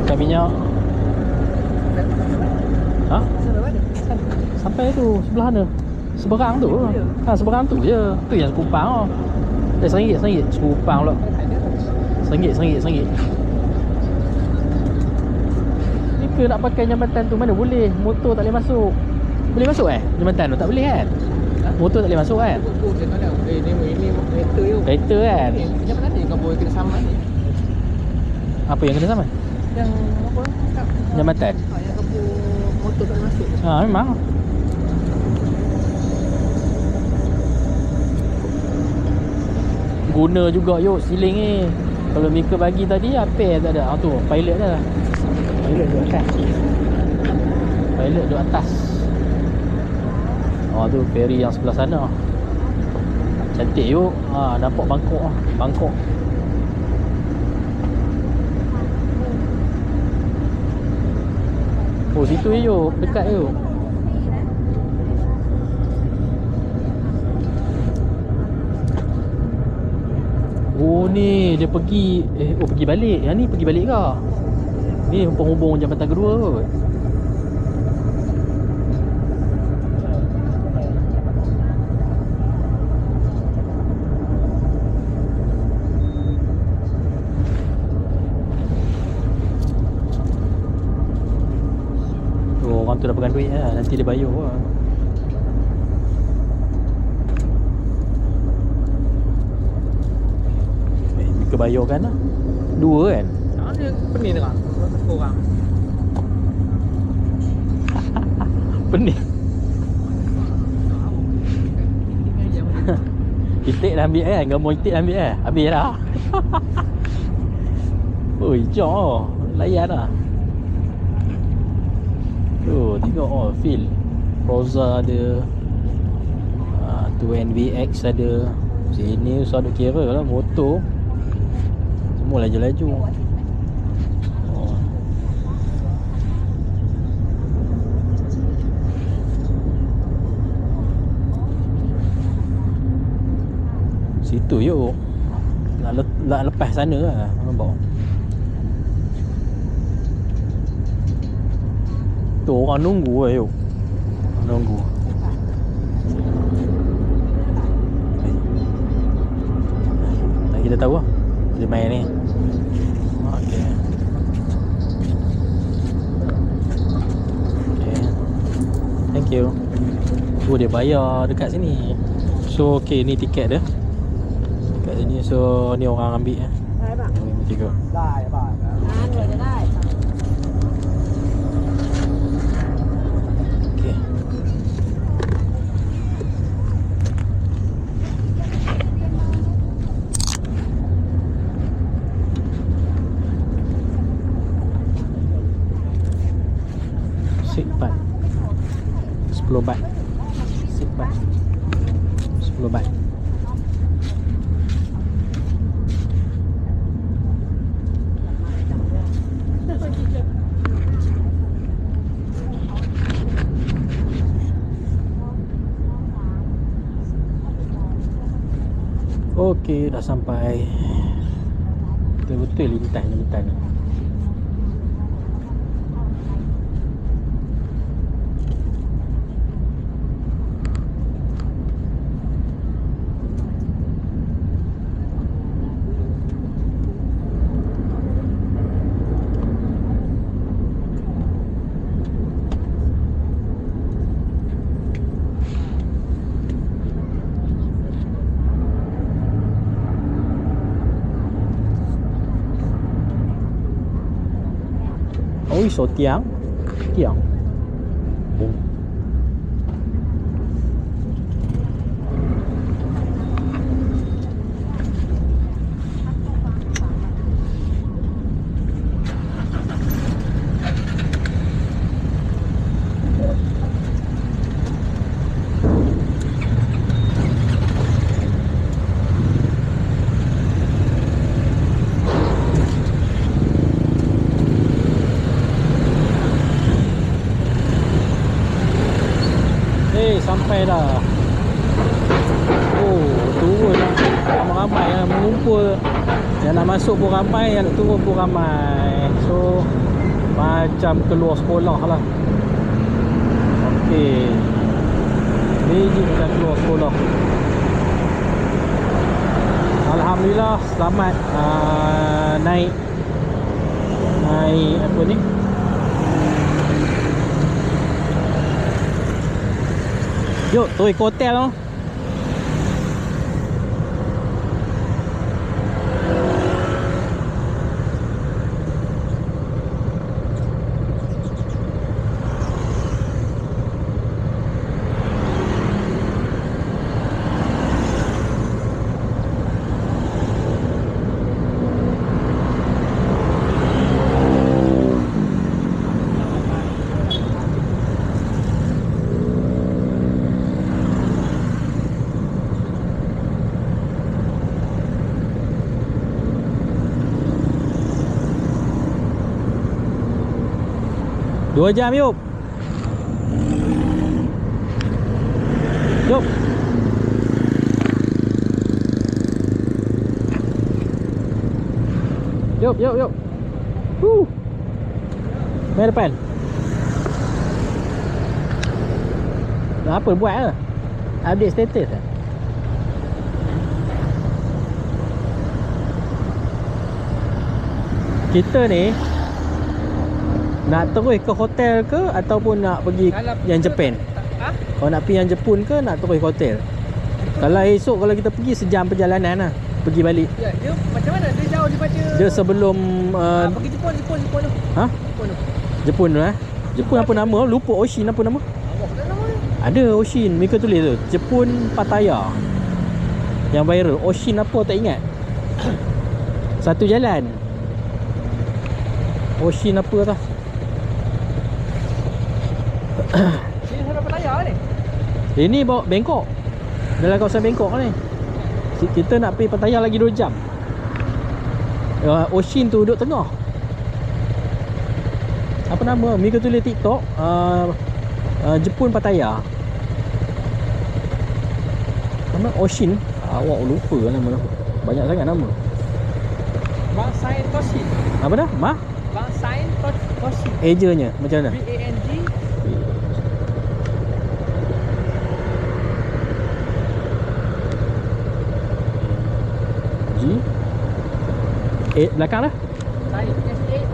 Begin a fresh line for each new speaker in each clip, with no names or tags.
Ikan minyak. Ha? Sampai tu sebelah mana? Seberang tu. Ha, seberang tu je. Tu yang Sekupang. RM1. Sekupang pula. RM1. Ni ke nak pakai jambatan tu mana boleh? Motor tak boleh masuk. Boleh masuk jambatan tu? Tak boleh kan? Motor tak boleh masuk kan?
Ini kereta tu.
Kereta kan?
Jambatan ni kau boleh kena saman ni.
Apa yang kena sama?
Yang apa?
Jambatan?
Yang kau motor tak boleh masuk.
Ha, memang. Guna juga yuk siling ni. Kalau Mika bagi tadi apa tak ada. Ha, tu pilot dah. Pilot duduk atas. Pilot duduk atas. Oh tu ferry yang sebelah sana. Cantik yuk. Ha, nampak Bangkok lah. Bangkok. Oh situ je yuk. Dekat yuk. Oh ni dia pergi pergi balik. Yang ni pergi balik ke? Ni penghubung jambatan kedua kot. Oh orang tu dah pegang duit lah. Nanti dia bayar lah. Kebayarkan lah. Dua kan?
Ada pening tak? Korang.
Pening. Itik dah ambil kan? Gambar itik dah ambil kan? Habis dah. Oi, jom. Layan lah. Tu, tengok feel. Rosa ada. Tu NVX ada. Sini usah duk kira lah motor. Semua laju-laju. Oh. Situ yuk. Nak lepas sana lah. Nampak. Tu orang nunggu lah yuk. Nunggu. Tak kita tahu lah. Dia main ni. Okay. Okay. Thank you. Oh dia bayar dekat sini. So okay ni tiket dia. Dekat sini so ni orang ambil lah.
Đây bạn.
Tiga.
Lai bạn.
Ăn rồi cho đây.
Okay. Baht 10 baht 10 baht 10 baht. Okey, dah sampai. Betul-betul lintas ni. Ôi số tiếng kiểu bùng. Sampai dah. Oh, turun lah. Ramai-ramai yang mengumpul. Yang nak masuk pun ramai, yang nak turun pun ramai. So Macam keluar sekolah lah. Okey. Ni macam keluar sekolah. Alhamdulillah selamat naik apa ni? Jom turun ke hotel lah. Dua jam yuk. Yuk. Yuk. Mari depan. Apa buat ke? Update status ke? Kita ni nak terus ke hotel ke ataupun nak pergi yang Jepun? Kalau nak pergi yang Jepun ke nak terus ke hotel? Kalau esok kalau kita pergi sejam perjalanan lah. Pergi balik.
Ya, dia macam mana? Dia jauh daripada
Dia sebelum
pergi Jepun tu.
Ha?
Jepun tu.
Jepun tu Jepun apa nama? Lupa Oshin apa nama?
Apa nama dia?
Ada Oshin, mereka tulis tu. Jepun Pattaya. Yang viral. Oshin apa tak ingat. Satu jalan. Oshin apa tah?
Sini sana Pattaya ni.
Ini bawa Bangkok. Dalam kawasan Bangkok ni. Kita nak pergi Pattaya lagi 2 jam. Oshin tu duduk tengah. Apa nama? Mereka tulis TikTok Jepun Pattaya. Nama Oshin. Awak lupa nama. Banyak sangat nama.
Bangsain Toshi.
Apa dah?
Bangsain Toshi.
Ejanya macam mana?
BANG.
Belakang dah.
Sain SAIN.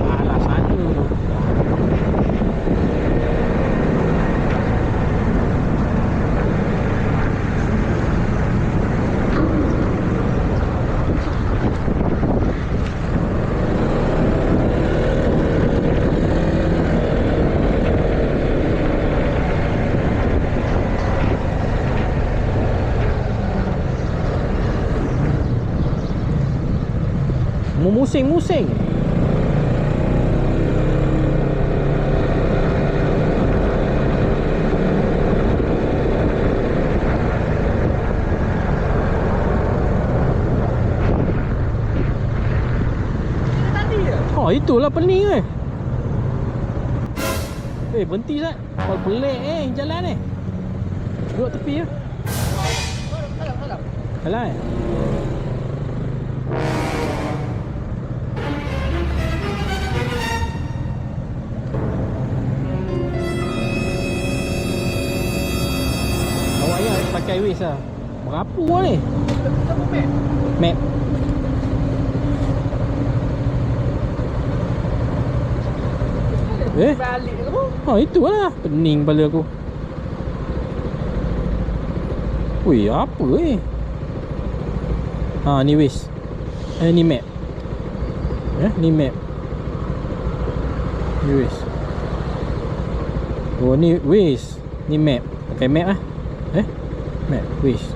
Alah sana. Musing-musing.
Tadi je.
Oh, itulah pening berhenti Zat. Kau pelik jalan ni. Duduk tepi je.
Salam.
Alah. Pakai Waze lah. Berapa ni? Map.
Balik ke apa?
Itu lah. Pening kepala aku. Wih, apa ni Waze. Ni map. Ni map. Ni Waze. Oh, ni Waze. Ni map. Pakai map lah. Map, Waze.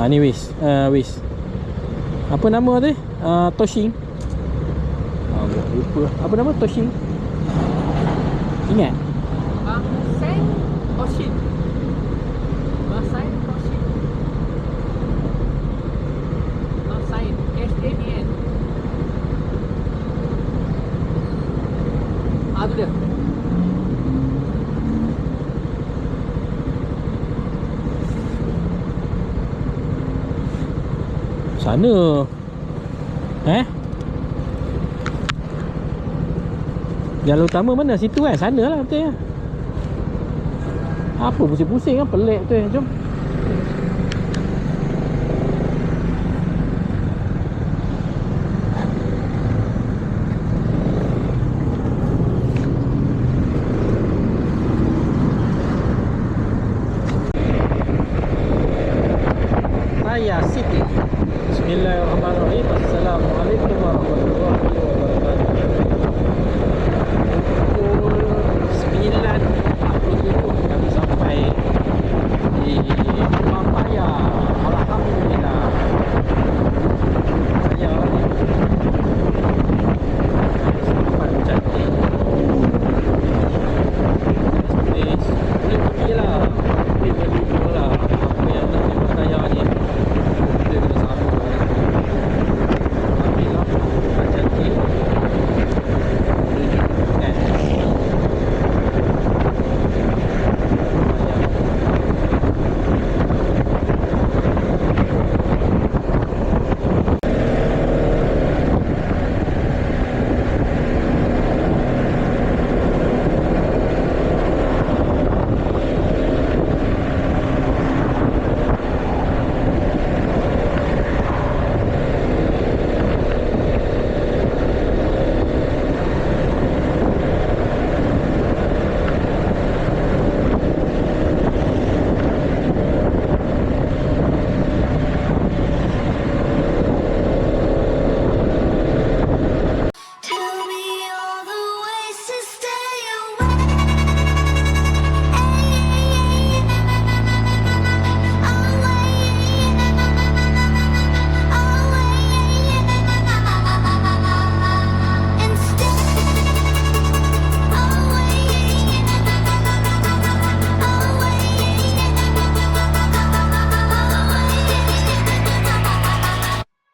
Ni Waze. Waze. Apa nama tu? Toshin. Lupa. Apa nama Toshin? Ingat?
Bangsain Toshin. Bangsain Toshin. Bangsain SAIN. Tu dia.
Sana. Jalan utama mana? Situ kan? Sana lah betul ya. Apa pusing-pusing kan? Pelik tu. Jom.